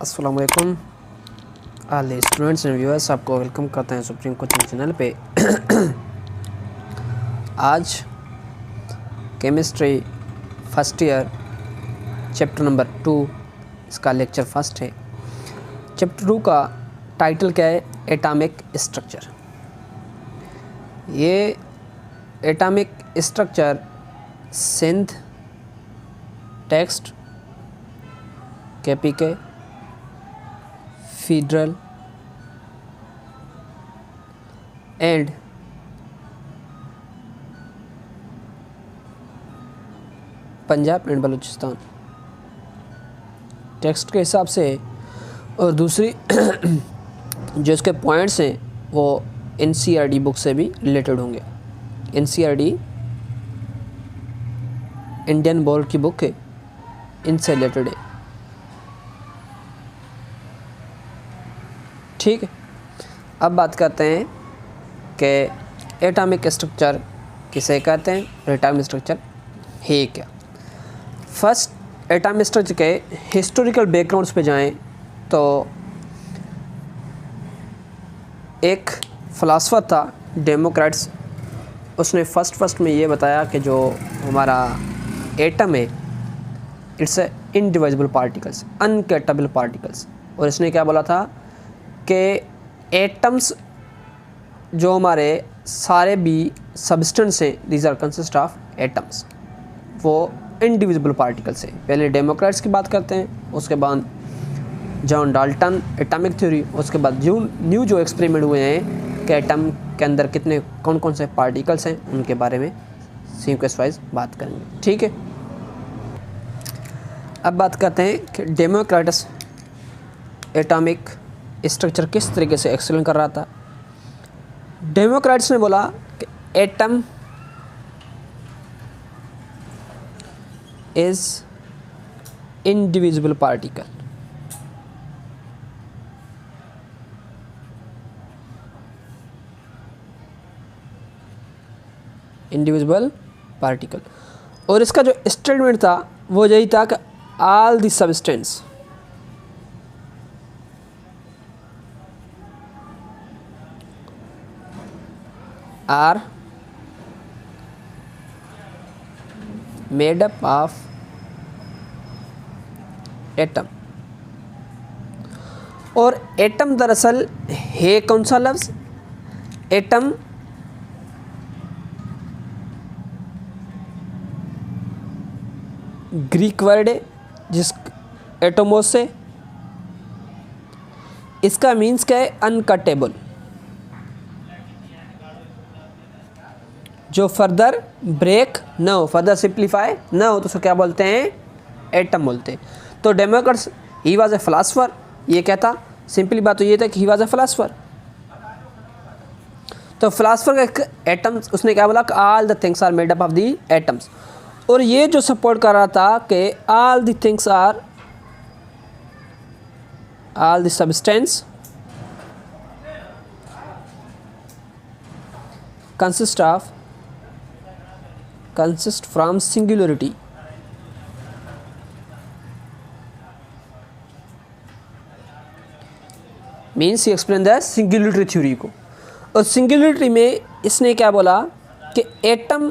अस्सलाम वालेकुम आले स्टूडेंट्स एंड व्यूअर्स, आपको वेलकम करते हैं सुप्रीम कोचिंग चैनल पे। आज chemistry first year chapter number 2, इसका लेक्चर फर्स्ट है। चैप्टर 2 का टाइटल क्या है? Atomic structure. ये atomic structure Sindh text KPK federal and Punjab and Balochistan text के हिसाब से, और दूसरी जो इसके पॉइंट्स हैं वो एनसीईआरटी बुक से भी रिलेटेड होंगे। एनसीईआरटी इंडियन बोर्ड की बुक है, इनसे रिलेटेड है। ठीक है, अब बात करते हैं कि एटॉमिक स्ट्रक्चर किसे कहते हैं, एटॉमिक स्ट्रक्चर है क्या। फर्स्ट एटॉमिक स्ट्रक्चर के हिस्टोरिकल बैकग्राउंड्स पे जाएं तो एक फ़िलासफ़र था डेमोक्रेट्स, उसने फर्स्ट में ये बताया कि जो हमारा एटम है it's a indivisible particles, uncuttable particles. और इसने क्या बोला था कि एटम्स जो हमारे सारे भी सब्सटेंस हैं, these are consist of atoms, वो इंडिविजिबल पार्टिकल्स हैं। पहले डेमोक्रेट्स की बात करते हैं, उसके बाद जॉन डाल्टन एटॉमिक थ्योरी, उसके बाद न्यू जो एक्सपेरिमेंट हुए हैं कि एटम के अंदर कितने कौन कौन से पार्टिकल्स हैं, उनके बारे में सीक्वेंस वाइज बात करेंगे। ठीक है, अब बात करते हैं कि डेमोक्रेट्स एटॉमिक स्ट्रक्चर किस तरीके से एक्सप्लेन कर रहा था। डेमोक्रेट्स ने बोला कि atom is indivisible particle. Indivisible particle, और इसका जो स्टेटमेंट था वो यही था कि all the substance are made up of atom. और एटम दरअसल है कौन सा लफ्ज़? एटम ग्रीक वर्ड है जिस एटोमोस से, इसका मीन्स क्या है? अनकटेबल, जो फर्दर ब्रेक ना हो, फर्दर सिंप्लीफाई ना हो, तो उसको क्या बोलते हैं? एटम बोलते हैं। तो Democritus, he was a philosopher, ये कहता, सिंपली बात तो ये था कि ही वाज ए फिलासफर। तो फिलासफर का एटम्स, उसने क्या बोला कि all the things are made up of the atoms. और ये जो सपोर्ट कर रहा था कि all the things are, all the substance consist from singularity, means he explained the singularity theory को। और singularity में इसने क्या बोला कि atom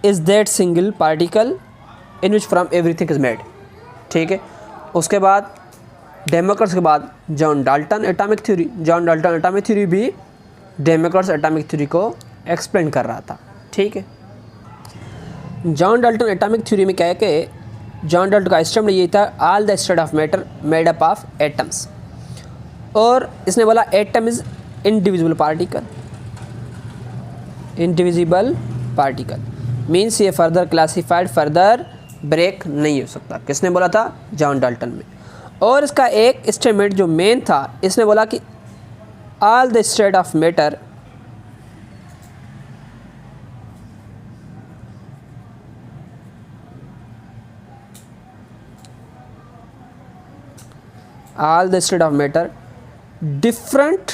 is that single particle in which from everything is made। ठीक है, उसके बाद डेमोक्रेट्स के बाद John Dalton atomic theory, John Dalton atomic theory भी डेमोक्रेट्स एटॉमिक थ्योरी को एक्सप्लेन कर रहा था। ठीक है, जॉन डाल्टन एटॉमिक थ्योरी में क्या है कि जॉन डाल्टन का स्टेटमेंट ये था, all the state of matter made up of atoms. और इसने बोला atom is indivisible particle, indivisible particle means ये फर्दर क्लासिफाइड, फर्दर ब्रेक नहीं हो सकता। किसने बोला था? जॉन डाल्टन में। और इसका एक स्टेटमेंट जो मेन था, इसने बोला कि all the state of matter all the state of matter different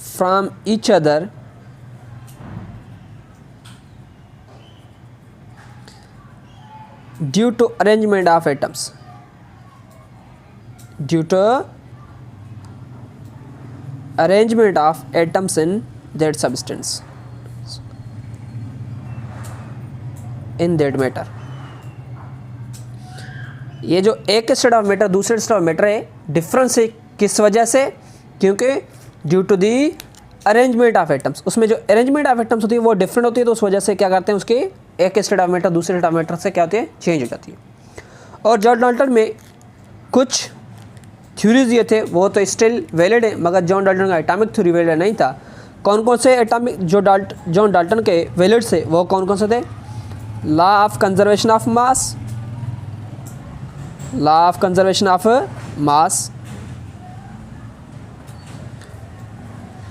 from each other due to arrangement of atoms। Due to arrangement of atoms in that substance in that matter. ये जो एक state of matter दूसरे state of matter है, difference है किस वजह से? क्योंकि due to the arrangement of atoms, उसमें जो अरेंजमेंट ऑफ एटम्स होती है वो डिफरेंट होती है, तो उस वजह से क्या करते हैं, उसके एक स्टेट ऑफ मैटर दूसरे स्टेट ऑफ मैटर से क्या होती है, चेंज हो जाती है। और जॉन डाल्टन में कुछ थ्योरीज ये थे वो तो स्टिल वैलिड है, मगर जॉन डाल्टन का एटॉमिक थ्योरी वैलिड नहीं था। कौन कौन से एटॉमिक जो जॉन डाल्टन के वैलिड से वो कौन कौन से थे? Law of conservation of mass, law of conservation of मास,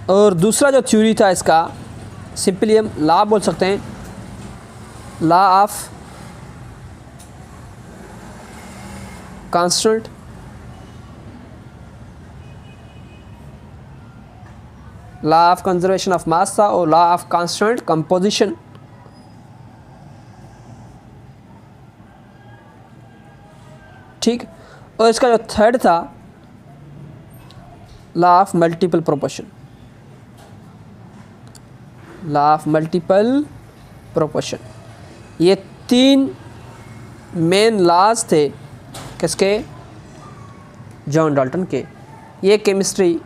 और दूसरा जो थ्योरी था इसका सिंपली हम लॉ बोल सकते हैं, law of constant, law of conservation of मास था, और लॉ ऑफ कांस्टेंट कंपोजिशन। ठीक, और इसका जो थर्ड था law of multiple proportion, law of multiple proportion. ये तीन मेन लॉज थे किसके? जॉन डाल्टन के। ये केमिस्ट्री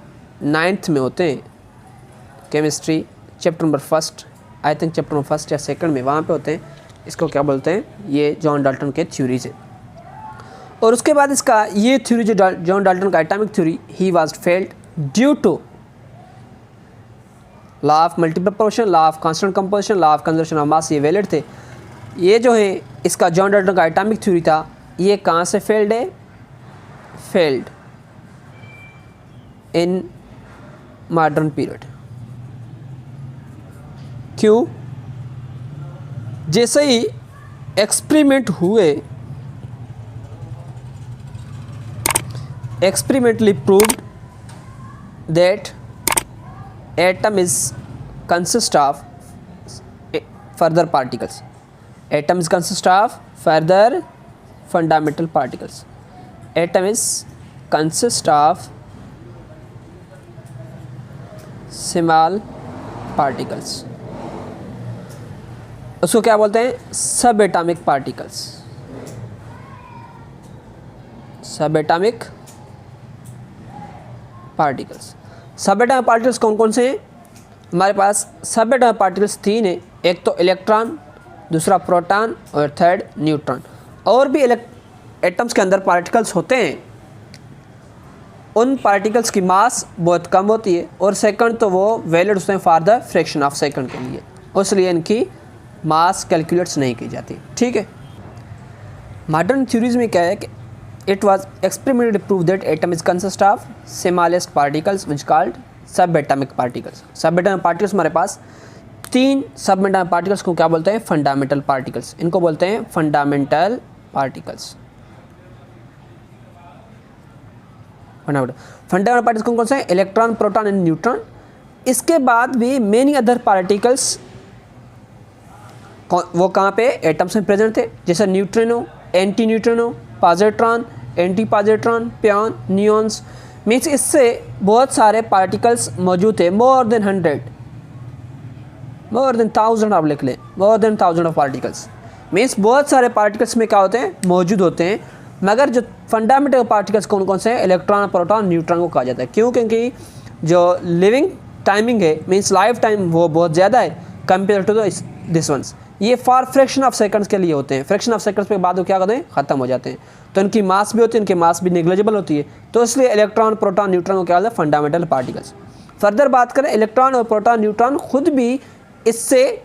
9th में होते हैं, chemistry chapter number 1, I think chapter number 1 या 2 में वहाँ पे होते हैं। इसको क्या बोलते हैं? ये जॉन डाल्टन के थ्योरीज हैं। और उसके बाद इसका ये थ्योरी जो जॉन डाल्टन का atomic theory, he was failed due to law of multiple proportion, law of constant composition, law of conservation of mass, ये वैलिड थे। ये जो है इसका जॉन डाल्टन का एटॉमिक थ्योरी था, ये कहाँ से फेल्ड है? Failed in modern period. क्यों? जैसे ही एक्सपेरिमेंट हुए, experimentally proved that atom is consist of further particles. Atoms consist of further fundamental particles. Atom is consist of small particles. उसको क्या बोलते हैं? सब एटॉमिक पार्टिकल्स। सब एटॉमिक पार्टिकल्स। सब एटॉमिक पार्टिकल्स कौन कौन से हैं? हमारे पास सब एटॉमिक पार्टिकल्स 3 हैं, एक तो इलेक्ट्रॉन, दूसरा प्रोटॉन और थर्ड न्यूट्रॉन। और भी एटम्स के अंदर पार्टिकल्स होते हैं, उन पार्टिकल्स की मास बहुत कम होती है, और सेकंड तो वो वैलिड होते हैं for the fraction of second के लिए, इसलिए इनकी मास कैलकुलेट्स नहीं की जाती। ठीक है। मॉडर्न थ्योरीज में क्या है कि it was experimentally proved that atom is consist of smallest particles which called subatomic particles. Subatomic particles हमारे पास 3 subatomic particles को क्या बोलते हैं? Fundamental particles. इनको बोलते हैं फंडामेंटल पार्टिकल्स। फंडामेंटल पार्टिकल्स कौन कौन से हैं? Electron, proton and neutron. इसके बाद भी मेनी अदर पार्टिकल्स वो कहाँ पे? एटम्स में प्रेजेंट थे, जैसे neutrino, anti neutrino, positron, anti positron, peon, neons. Means इससे बहुत सारे पार्टिकल्स मौजूद थे, मोर देन 1000 आप लिख लें, more than 1000 of particles. Means बहुत सारे पार्टिकल्स में क्या होते हैं? मौजूद होते हैं। मगर जो फंडामेंटल पार्टिकल्स कौन कौन से हैं? इलेक्ट्रॉन, प्रोटॉन, न्यूट्रॉन को कहा जाता है। क्यों? क्योंकि जो लिविंग टाइमिंग है, मीन्स लाइफ टाइम, वो बहुत ज़्यादा है कंपेयर टू दिस वंस। ये फॉर फ्रैक्शन ऑफ सेकंड्स के लिए होते हैं। फ्रैक्शन ऑफ सेकंड्स के बाद वो क्या करते हैं? ख़त्म हो जाते हैं। तो इनकी मास भी होती है, इनकी मास भी नेग्लिजिबल होती है, तो इसलिए इलेक्ट्रॉन, प्रोटॉन, न्यूट्रॉन को क्या कहते हैं? Fundamental particles. फर्दर बात करें, इलेक्ट्रॉन और प्रोटॉन, न्यूट्रॉन खुद भी इससे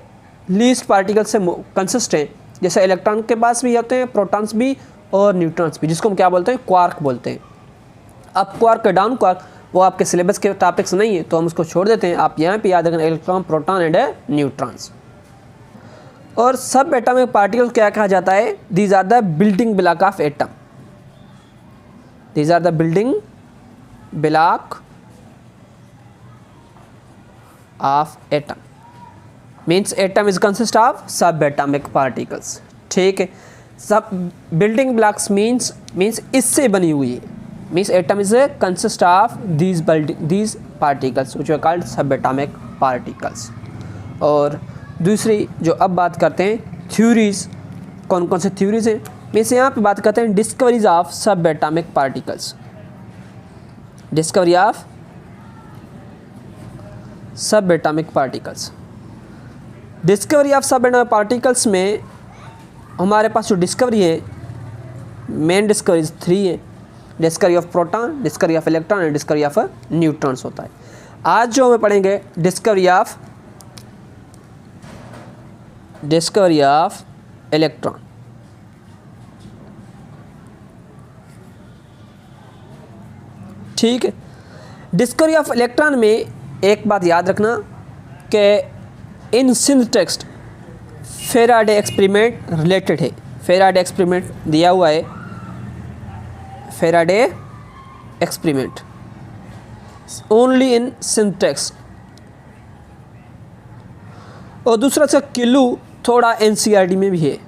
लीस्ट पार्टिकल से कंसिस्ट हैं। जैसे इलेक्ट्रॉन के पास भी होते हैं, प्रोटॉन्स भी और न्यूट्रॉन्स भी, जिसको हम क्या बोलते हैं? क्वार्क बोलते हैं। अब क्वार्क का डाउन क्वार्क वो आपके सिलेबस के टॉपिक्स नहीं है, तो हम उसको छोड़ देते हैं। आप यहाँ पे याद रखें इलेक्ट्रॉन, प्रोटॉन एंड न्यूट्रॉन्स। और सब एटॉमिक पार्टिकल्स क्या कहा जाता है? These are the building block of atom. These are the building block of atom. Means atom is consist of sub atomic particles. ठीक है। सब बिल्डिंग ब्लॉक्स मीन्स इससे बनी हुई है। Means atom is consist of these particles which are called subatomic particles। और दूसरी जो अब बात करते हैं थ्योरीज, कौन कौन से थ्योरीज हैं, मीन्स यहाँ पे बात करते हैं discoveries of subatomic particles. Discovery of subatomic particles. Discovery of subatomic particles में हमारे पास जो डिस्कवरी है, मेन डिस्कवरीज 3 है। Discovery of proton, discovery of electron and discovery of neutrons होता है। आज जो हमें पढ़ेंगे डिस्कवरी ऑफ इलेक्ट्रॉन। ठीक है, डिस्कवरी ऑफ इलेक्ट्रॉन में एक बात याद रखना कि इन सिंथेटिक्स फेराडे एक्सपेरिमेंट रिलेटेड है। फेराडे एक्सपेरिमेंट दिया हुआ है, Faraday experiment only in synthetics. और दूसरा सा किलू थोड़ा एनसीईआरटी में भी है।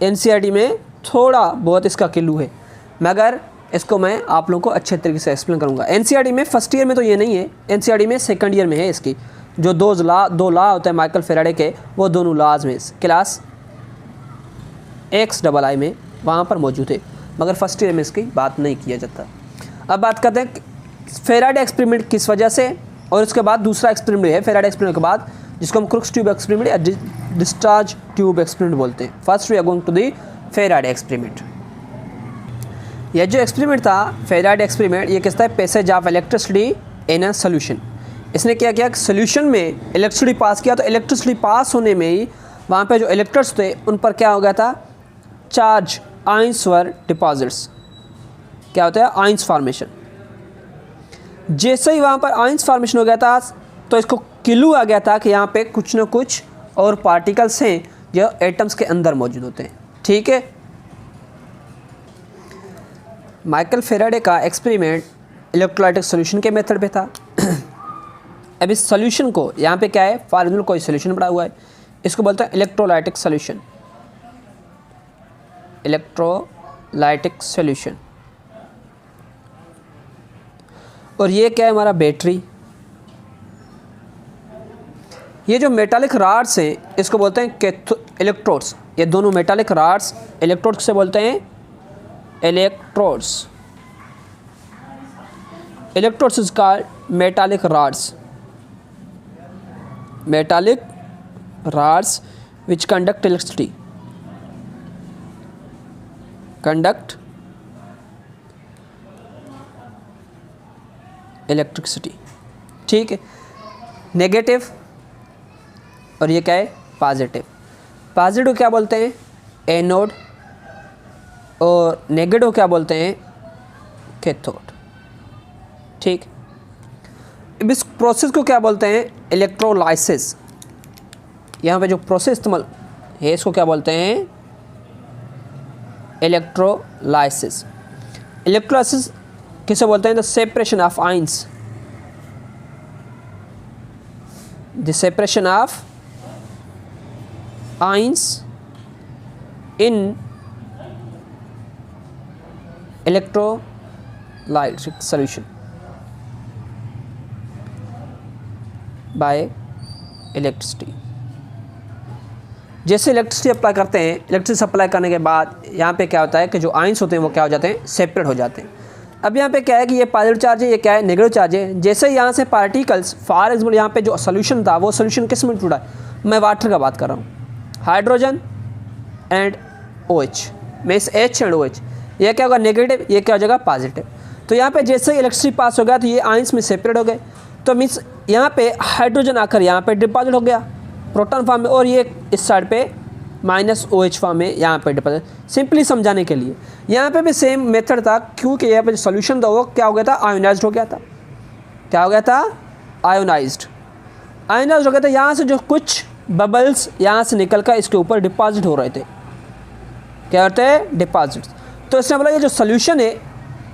एनसीईआरटी में थोड़ा बहुत इसका किलू है, मगर इसको मैं आप लोगों को अच्छे तरीके से एक्सप्लेन करूंगा। एनसीईआरटी में फर्स्ट ईयर में तो ये नहीं है, एनसीईआरटी में सेकंड ईयर में है। इसकी जो दो लॉ होते हैं माइकल फेराडे के, वो दोनों लॉज में क्लास XII में वहाँ पर मौजूद है, मगर फर्स्ट ईयर में इसकी बात नहीं किया जाता। अब बात करते हैं फेराडे एक्सपेरिमेंट किस वजह से, और उसके बाद दूसरा एक्सपेरिमेंट है फेराडे एक्सपेरिमेंट के बाद, जिसको हम क्रुक्स ट्यूब एक्सपेरिमेंट या डिस्चार्ज ट्यूब एक्सपेरिमेंट बोलते हैं। First we are going to the Faraday experiment. यह जो एक्सपेरिमेंट था फेराडे एक्सपेरिमेंट, ये किसता है, passage of electricity in a solution. इसने क्या किया, सोल्यूशन में इलेक्ट्रिसिटी पास किया, तो इलेक्ट्रिसिटी पास होने में ही वहाँ पे जो इलेक्ट्रॉन्स थे उन पर क्या हो गया था, चार्ज आइंस वर डिपॉजिट्स। क्या होता है, आइंस फॉर्मेशन। जैसे ही वहाँ पर आइंस फॉर्मेशन हो गया था तो इसको किलू आ गया था कि यहाँ पे कुछ ना कुछ और पार्टिकल्स हैं जो एटम्स के अंदर मौजूद होते हैं। ठीक है, माइकल फेराडे का एक्सपेरिमेंट इलेक्ट्रोलाइटिक सॉल्यूशन के मेथड पे था। अब इस सॉल्यूशन को यहाँ पे क्या है, फॉर एग्जाम्पल कोई सॉल्यूशन पड़ा हुआ है, इसको बोलते हैं इलेक्ट्रोलाइटिक सॉल्यूशन। Electrolytic solution. और ये क्या है, हमारा बैटरी। ये जो मेटालिक रॉड्स हैं इसको बोलते हैं इलेक्ट्रोड्स। ये दोनों मेटालिक रॉड्स इलेक्ट्रोड्स से बोलते हैं electrodes. Electrodes is called metallic rods. Metallic rods which conduct electricity. Conduct electricity. ठीक है, नेगेटिव और ये क्या है, पॉजिटिव। पॉजिटिव क्या बोलते हैं, एनोड, और नेगेटिव क्या बोलते हैं, कैथोड। ठीक, अब इस प्रोसेस को क्या बोलते हैं, इलेक्ट्रोलाइसिस। यहाँ पे जो प्रोसेस इस्तेमाल है इसको क्या बोलते हैं, इलेक्ट्रोलाइसिस। इलेक्ट्रोलाइसिस किसे बोलते हैं, the separation of ions. The separation of ions in electrolytic solution bye electricity. जैसे इलेक्ट्रिसिटी अप्लाई करते हैं, इलेक्ट्रिसिटी सप्लाई करने के बाद यहाँ पे क्या होता है कि जो आइंस होते हैं वो क्या हो जाते हैं, सेपरेट हो जाते हैं। अब यहाँ पे क्या है कि ये पॉजिटिव चार्ज है, ये क्या है, नेगेटिव चार्ज है। जैसे यहाँ से पार्टिकल्स, फॉर एग्जाम्पल यहाँ पे जो सोल्यूशन था वो सोल्यूशन किस में जुड़ा है, मैं वाटर का बात कर रहा हूँ, हाइड्रोजन एंड OH में इस H एंड OH, ये क्या होगा, नेगेटिव, ये क्या हो जाएगा, पॉजिटिव। तो यहाँ पे जैसे ही इलेक्ट्रिसिटी पास हो गया तो ये आइंस में सेपरेट हो गए, तो मीन्स यहाँ पे हाइड्रोजन आकर यहाँ पे डिपॉजिट हो गया प्रोटॉन फॉर्म में, और ये इस साइड पे -OH फॉर्म में यहाँ पे डिपॉजिट। सिंपली समझाने के लिए यहाँ पे भी सेम मेथड था, क्योंकि यहाँ पे जो सोल्यूशन था वो क्या हो गया था, आयोनाइज्ड हो गया था। क्या हो गया था, आयोनाइज्ड हो गया था। यहाँ से जो कुछ बबल्स यहाँ से निकल कर इसके ऊपर डिपॉजिट हो रहे थे, क्या होते हैं, डिपॉजिट। तो इसने बोला ये जो सोल्यूशन है,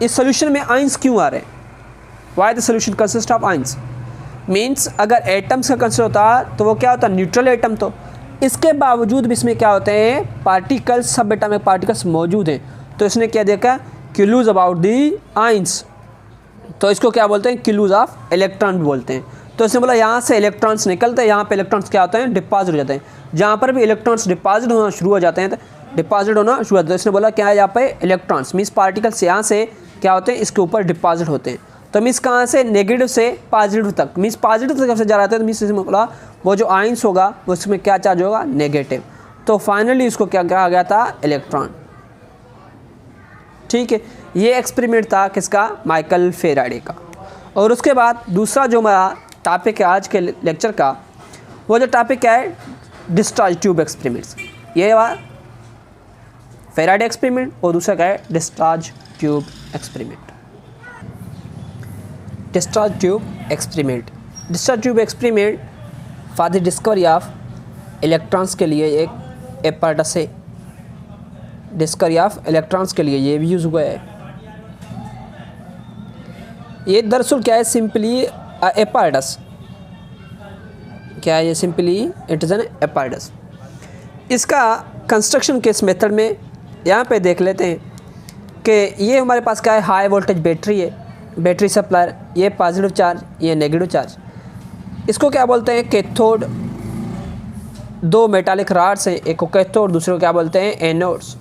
इस सोल्यूशन में आइंस क्यों आ रहे हैं, why the solution consist of ions. Means अगर एटम्स का कंसिस्ट होता तो वो क्या होता, न्यूट्रल एटम। तो इसके बावजूद भी इसमें क्या होते हैं, पार्टिकल्स, सब एटॉमिक पार्टिकल्स मौजूद हैं। तो इसने क्या देखा, क्लूज अबाउट दी आइंस, तो इसको क्या बोलते हैं, क्लूज ऑफ इलेक्ट्रॉन भी बोलते हैं। तो इसने बोला यहाँ से इलेक्ट्रॉन्स निकलते हैं, यहाँ पे इलेक्ट्रॉन्स क्या होते हैं, डिपॉजिट हो जाते हैं। जहाँ पर भी इलेक्ट्रॉन्स डिपॉजिट होना शुरू हो जाते हैं, डिपॉजिट होना शुरू होता है, तो इसने बोला क्या है, यहाँ पे इलेक्ट्रॉन्स मीन्स पार्टिकल्स यहाँ से क्या होते हैं, इसके ऊपर डिपॉजिट होते हैं। तो मीन्स कहाँ से, नेगेटिव से पॉजिटिव तक, मीन्स पॉजिटिव तक से जा रहा है, तो मीन्स इसमें बोला वो जो आइंस होगा वो उसमें क्या चार्ज होगा, नेगेटिव। तो फाइनली इसको क्या कहा गया था, इलेक्ट्रॉन। ठीक है, ये एक्सपेरिमेंट था किसका, माइकल फेराडे का। और उसके बाद दूसरा जो हमारा टॉपिक है आज के लेक्चर का, वो जो टॉपिक क्या है, डिस्चार्ज ट्यूब एक्सपेरिमेंट्स। ये फेराडे एक्सपेरिमेंट और दूसरा क्या है, discharge tube experiment. Discharge tube experiment, discharge tube experiment for the discovery of electrons के लिए एक एपार्टस है। डिस्कवरी ऑफ इलेक्ट्रॉन्स के लिए ये भी यूज़ हुआ है। ये दरअसल क्या है, सिंपली एपार्टस, क्या है ये, simply it is an apparatus. इसका कंस्ट्रक्शन किस मेथड में, यहाँ पे देख लेते हैं कि ये हमारे पास क्या है, हाई वोल्टेज बैटरी है, बैटरी सप्लायर, ये पॉजिटिव चार्ज, ये नेगेटिव चार्ज। इसको क्या बोलते हैं, कैथोड। दो मेटालिक रॉड्स हैं, एक को कैथोड, दूसरे को क्या बोलते हैं, एनोड्स।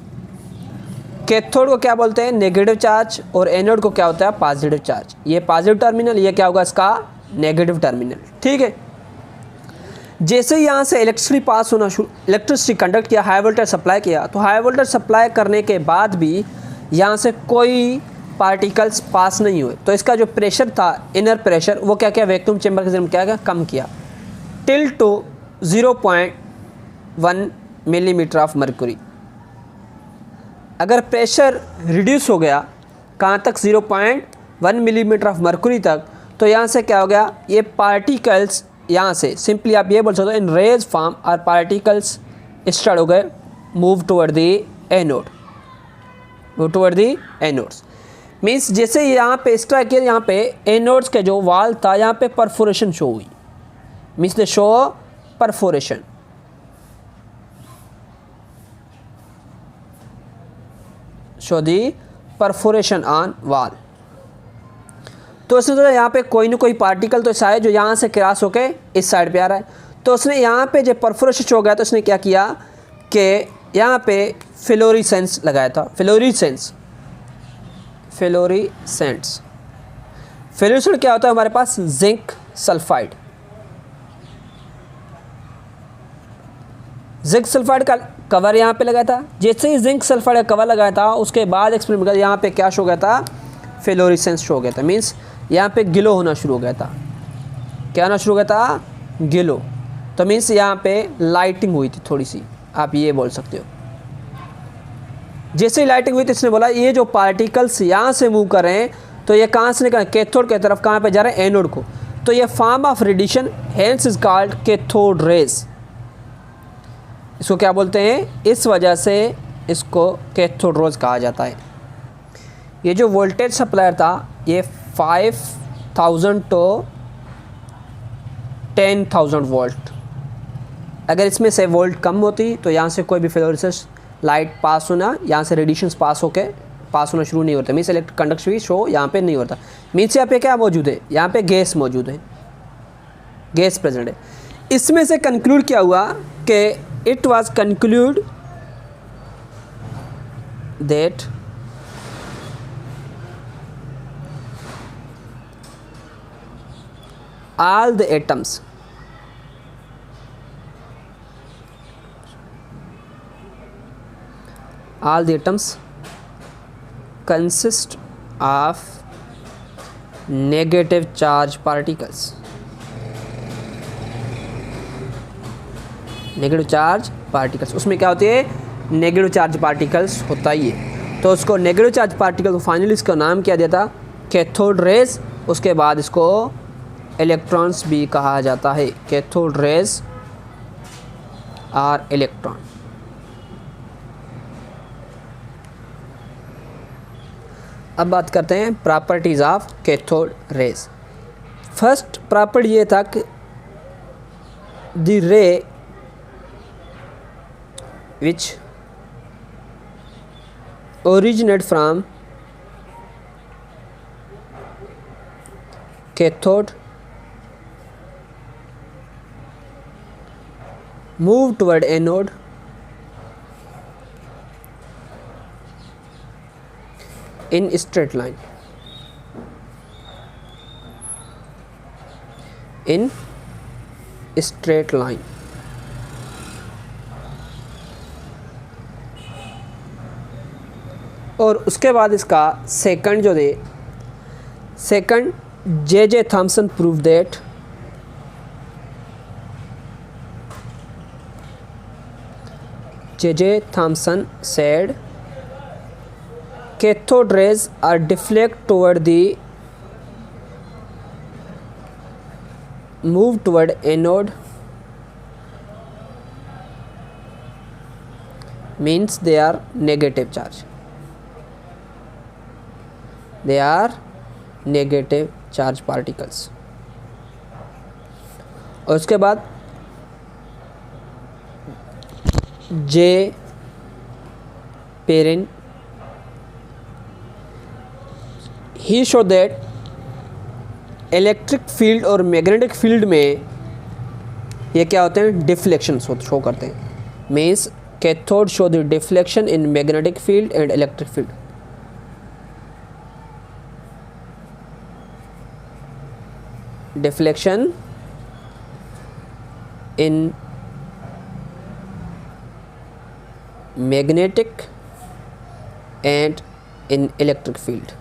कैथोड को क्या बोलते हैं, नेगेटिव चार्ज, और एनोड को क्या होता है, पॉजिटिव चार्ज। ये पॉजिटिव टर्मिनल, ये क्या होगा इसका, नेगेटिव टर्मिनल। ठीक है, जैसे ही यहाँ से इलेक्ट्रिसिटी पास होना शुरू, इलेक्ट्रिसिटी कंडक्ट किया, हाई वोल्टेज सप्लाई किया, तो हाई वोल्टेज सप्लाई करने के बाद भी यहाँ से कोई पार्टिकल्स पास नहीं हुए, तो इसका जो प्रेशर था, इनर प्रेशर, वो क्या किया, वैक्यूम चैम्बर के जरिए क्या किया, कम किया, till two 0.1 millimetre of mercury. अगर प्रेशर रिड्यूस हो गया कहाँ तक, 0.1 मिलीमीटर ऑफ मर्क्यूरी तक, तो यहाँ से क्या हो गया, ये पार्टिकल्स यहाँ से सिंपली आप ये बोल सकते हो, इन रेज फॉर्म और पार्टिकल्स स्टार्ट हो गए move toward the anode, move toward the anodes. Means जैसे यहाँ पे स्ट्राइक किया, यहाँ पे एनोड्स के जो वाल था, यहाँ पे परफोरेशन शो हुई, means they show perforation. Show the perforation on वाल। तो उसने सोचा यहाँ पे कोई ना कोई पार्टिकल तो शायद जो यहाँ से क्रॉस होके इस साइड पे आ रहा है, तो उसने यहाँ पे जब परफोरेशन हो गया तो उसने क्या किया कि यहाँ पे फ्लोरेसेंस लगाया था। फ्लोरेसेंस क्या होता है, हमारे पास जिंक सल्फाइड, जिंक सल्फाइड का कवर यहाँ पे लगाया था। जैसे ही जिंक सल्फाइड का कवर लगाया था, उसके बाद एक्सपेरिमेंट यहाँ पे क्या शो गया था, फ्लोरेसेंस शो हो गया था। मीन्स यहाँ पे गिलो होना शुरू हो गया था। क्या होना शुरू हो गया था, गिलो। तो मीन्स यहाँ पे लाइटिंग हुई थी थोड़ी सी, आप ये बोल सकते हो। जैसे ही लाइटिंग हुई तो इसने बोला ये जो पार्टिकल्स यहाँ से मूव कर रहे हैं, तो ये कहाँ से निकल, कैथोड की तरफ, कहाँ पे जा रहे हैं, एनोड को। तो ये form of radiation hence is called cathode rays. इसको क्या बोलते हैं, इस वजह से इसको कैथोड रेज कहा जाता है। ये जो वोल्टेज सप्लायर था, ये 5000 टू 10,000 वोल्ट। अगर इसमें से वोल्ट कम होती तो यहाँ से कोई भी फ्लोरेसेंस लाइट पास होना, यहाँ से रेडिएशंस पास होना शुरू नहीं होता। मीन्स इलेक्ट्रिक कंडक्टिविटी शो यहाँ पे नहीं होता। मीन्स यहाँ पे क्या मौजूद है, यहाँ पे गैस मौजूद है, गैस प्रेजेंट है। इसमें से कंक्लूड क्या हुआ कि it was conclude that all the atoms consist of negative charge particles। Negative charge particles, उसमें क्या होती है, नेगेटिव चार्ज पार्टिकल्स होता ही है। तो उसको नेगेटिव चार्ज पार्टिकल को फाइनली इसका नाम क्या दिया था, कैथोड रेज। उसके बाद इसको इलेक्ट्रॉन्स भी कहा जाता है, कैथोड रेज और इलेक्ट्रॉन। अब बात करते हैं properties of cathode rays. First property ये था कि द रे which originate from cathode, move toward anode, in straight line, in straight line. और उसके बाद इसका सेकंड जो दे, second J Thomson prove that J Thomson said cathode rays are deflect toward the move toward anode, means they are negative charge. They are negative charge particles. और उसके बाद J Perrin he show that electric field और magnetic field में ये क्या होते हैं, deflection show करते हैं. Means cathode show the deflection in magnetic field and electric field. deflection in magnetic and in electric field.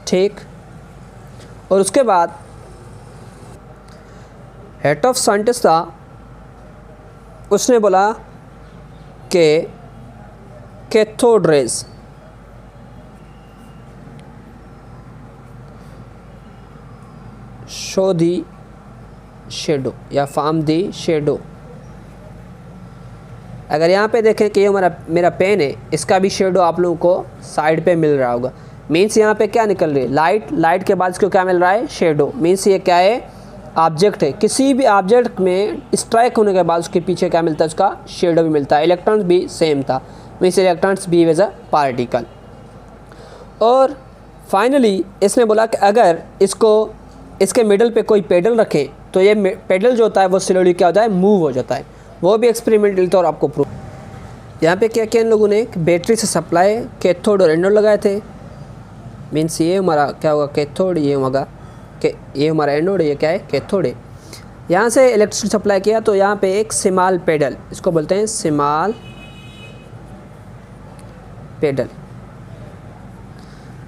ठीक. और उसके बाद हेड ऑफ साइंटिस्ट था, उसने बोला कि कैथोड रेज शो दी शेडो या फार्म दी शेडो. अगर यहाँ पे देखें कि ये मेरा पेन है, इसका भी शेडो आप लोगों को साइड पे मिल रहा होगा. मीन्स यहाँ पे क्या निकल रही है, लाइट. लाइट के बाद इसको क्या मिल रहा है, शेडो. मीन्स ये क्या है, ऑब्जेक्ट है. किसी भी ऑब्जेक्ट में स्ट्राइक होने के बाद उसके पीछे क्या मिलता है, उसका शेडो भी मिलता है. इलेक्ट्रॉन्स भी सेम था. Means electrons behave as a particle. और फाइनली इसने बोला कि अगर इसके मिडल पे कोई पेडल रखें तो ये पेडल जो होता है वो स्लोली क्या होता है, मूव हो जाता है. वो भी एक्सपेरिमेंटल तौर आपको प्रूव. यहाँ पे क्या किया इन लोगों ने, बैटरी से सप्लाई कैथोड और एनोड लगाए थे. मीन्स ये हमारा क्या होगा, कैथोड. ये होगा कि ये हमारा एनोड है, ये क्या है, कैथोड है. यहाँ से इलेक्ट्रिसिटी सप्लाई किया तो यहाँ पे एक स्मॉल पेडल, इसको बोलते हैं स्मॉल पेडल.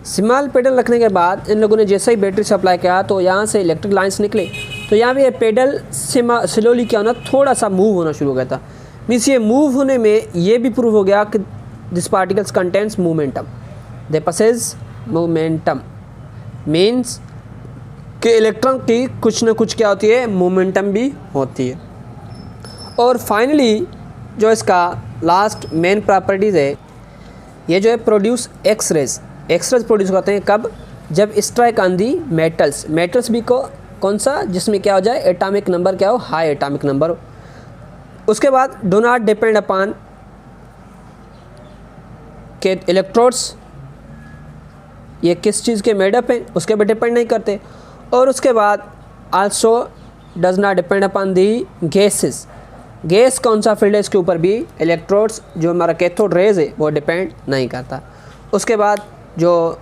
स्मॉल पेडल रखने के बाद इन लोगों ने जैसे ही बैटरी सप्लाई किया तो यहाँ से इलेक्ट्रिक लाइंस निकले. तो यहाँ पे ये पेडल स्लोली क्या होना, थोड़ा सा मूव होना शुरू हो गया था. मीन्स ये मूव होने में ये भी प्रूव हो गया कि this particles contents momentum. They possesses momentum. Means कि इलेक्ट्रॉन की कुछ ना कुछ क्या होती है, मोमेंटम भी होती है. और फाइनली जो इसका लास्ट मेन प्रॉपर्टीज़ है, ये जो है produce X rays. X rays produce करते हैं कब, जब strike on the metals. Metals भी को कौन सा, जिसमें क्या हो जाए, एटॉमिक नंबर क्या हो, हाई एटॉमिक नंबर हो. उसके बाद डो नॉट डिपेंड अपॉन के इलेक्ट्रोड्स ये किस चीज़ के मेडअप हैं, उसके पर डिपेंड नहीं करते. और उसके बाद also does not depend upon the gases. Gas कौन सा फील्ड है, इसके ऊपर भी इलेक्ट्रोड्स जो हमारा कैथोड रेज है वो डिपेंड नहीं करता. उसके बाद जो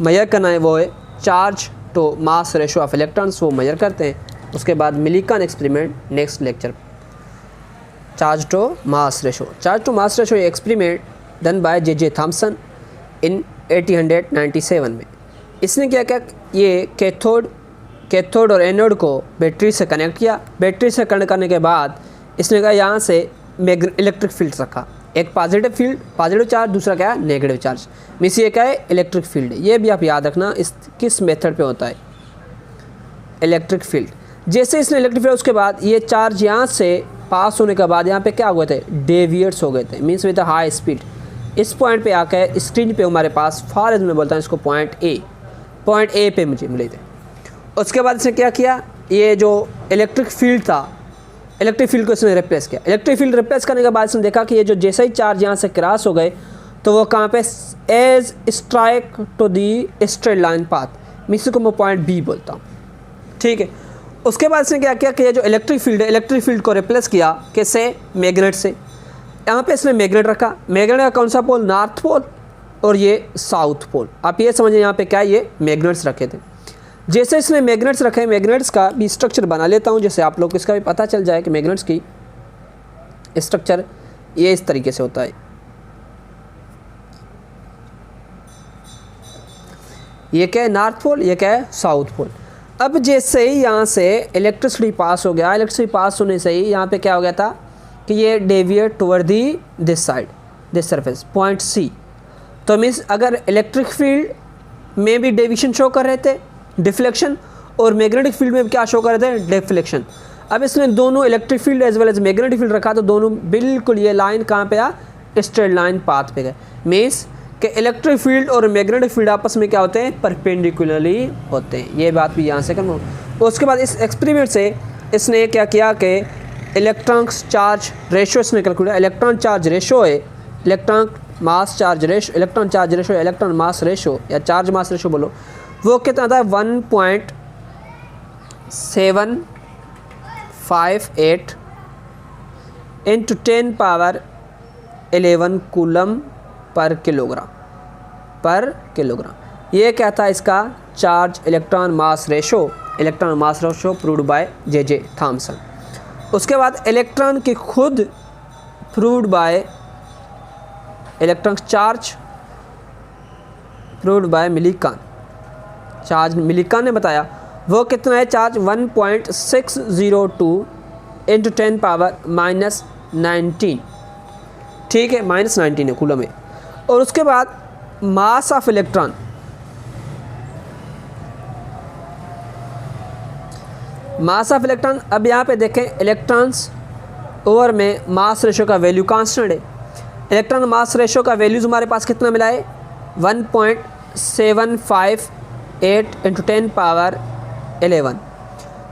मेजर करना है वो है charge to mass ratio of electrons, वो मेजर करते हैं. उसके बाद Millikan experiment next lecture. Charge to mass ratio. Charge to mass ratio ये experiment done by J Thomson in 1897 में. इसने क्या किया, ये कैथोड और एनोड को बैटरी से कनेक्ट किया. बैटरी से कनेक्ट करने के बाद इसने कहा यहाँ से इलेक्ट्रिक फील्ड रखा. एक पॉजिटिव फील्ड, पॉजिटिव चार्ज, दूसरा क्या है, नेगेटिव चार्ज. मीन्स ये क्या है, इलेक्ट्रिक फील्ड है. ये भी आप याद रखना इस किस मेथड पे होता है, इलेक्ट्रिक फील्ड. जैसे इसने इलेक्ट्रिक फील्ड, उसके बाद ये चार्ज यहाँ से पास होने के बाद यहाँ पे क्या हो गए थे, डेविएट्स हो गए थे. मीन्स विद हाई स्पीड इस पॉइंट पे आकर स्क्रीन पे हमारे पास फार एज में बोलता है इसको पॉइंट ए पे मुझे मिले थे. उसके बाद इसने क्या किया, ये जो इलेक्ट्रिक फील्ड था इलेक्ट्रिक फील्ड को इसने रिप्लेस किया। इलेक्ट्रिक फील्ड रिप्लेस करने के बाद इसने देखा कि ये जो जैसे ही चार्ज यहाँ से क्रॉस हो गए तो वो कहाँ पे as strike to the straight line path, मैं इसी को मैं पॉइंट बी बोलता हूँ, ठीक है। उसके बाद इसने क्या किया कि ये जो इलेक्ट्रिक फील्ड है, इलेक्ट्रिक फील्ड को रिप्लेस किया किससे, मैग्नेट से। यहाँ पे इसने मैग्नेट रखा, मैग्नेट का कौन सा पोल, नॉर्थ पोल, और ये साउथ पोल। आप ये समझिए यहाँ पे क्या ये मैग्नेट्स रखे थे। जैसे इसने मैग्नेट्स रखे, मैग्नेट्स का भी स्ट्रक्चर बना लेता हूँ, जैसे आप लोग को इसका भी पता चल जाए कि मैग्नेट्स की स्ट्रक्चर ये इस तरीके से होता है। ये क्या है, नॉर्थ पोल, ये क्या है, साउथ पोल। अब जैसे ही यहाँ से इलेक्ट्रिसिटी पास हो गया, इलेक्ट्रिसिटी पास होने से ही यहाँ पे क्या हो गया था कि ये deviate toward the this side, this surface, point C. तो मीन्स अगर इलेक्ट्रिक फील्ड में भी डेविएशन शो कर रहे थे, डिफ्लेक्शन, और मैग्नेटिक फील्ड में क्या शो कर रहे थे, डिफ्लेक्शन। अब इसने दोनों electric field as well as magnetic field रखा तो दोनों बिल्कुल ये लाइन कहाँ पे आ, स्ट्रेट लाइन पाथ पे गए। मीन्स कि इलेक्ट्रिक फील्ड और मैग्नेटिक फील्ड आपस में क्या होते हैं, परपेंडिकुलरली होते हैं। ये बात भी यहाँ से करना। उसके बाद इस एक्सपेरिमेंट से इसने क्या किया कि इलेक्ट्रॉन चार्ज रेशो इसने कैलकुलेट, इलेक्ट्रॉन चार्ज रेशो है, electron mass charge ratio, electron charge ratio, electron mass ratio या चार्ज मास रेशो बोलो, वो कितना था, 1.758 into 10 power 11 coulomb per kilogram. ये क्या था इसका charge electron mass ratio, electron mass ratio proved by J Thomson. उसके बाद इलेक्ट्रॉन की खुद proved by electron charge proved by Millikan, charge Millikan ने बताया वो कितना है, चार्ज 1.602 इंटू 10 पावर -19, ठीक है, -19 है कूलम में। और उसके बाद मास of electron, mass of electron, अब यहाँ पे देखें इलेक्ट्रॉन्स ओवर में मास रेशो का वैल्यू कांस्टेंट है। इलेक्ट्रॉन मास रेशो का वैल्यूज़ हमारे पास कितना मिला है, 1.758 इंटू 10 पावर 11।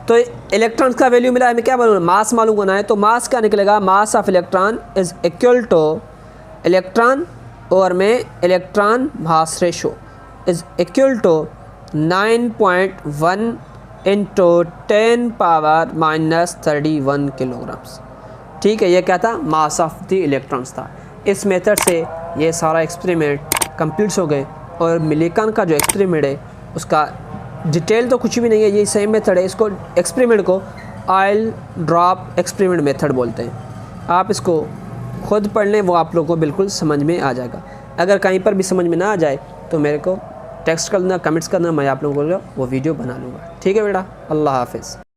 तो इलेक्ट्रॉन्स का वैल्यू मिला है, हमें क्या मालूम, मास मालूम होना है। तो मास क्या निकलेगा, mass of electron is equal to electron और में electron mass ratio is equal to 9.1 into 10 power -31 kilograms, ठीक है। ये क्या था, मास ऑफ द इलेक्ट्रॉन्स था। इस मेथड से ये सारा एक्सपेरिमेंट कंप्लीट हो गए। और मिलीकान का जो एक्सपेरिमेंट है उसका डिटेल तो कुछ भी नहीं है, ये सेम मेथड है। इसको एक्सपेरिमेंट को ऑयल ड्रॉप एक्सपेरिमेंट मेथड बोलते हैं। आप इसको खुद पढ़ लें, वो आप लोगों को बिल्कुल समझ में आ जाएगा। अगर कहीं पर भी समझ में ना आ जाए तो मेरे को टेक्स्ट कर देना, कमेंट्स करना, मैं आप लोगों को वो वीडियो बना लूँगा, ठीक है बेटा। अल्लाह हाफिज़।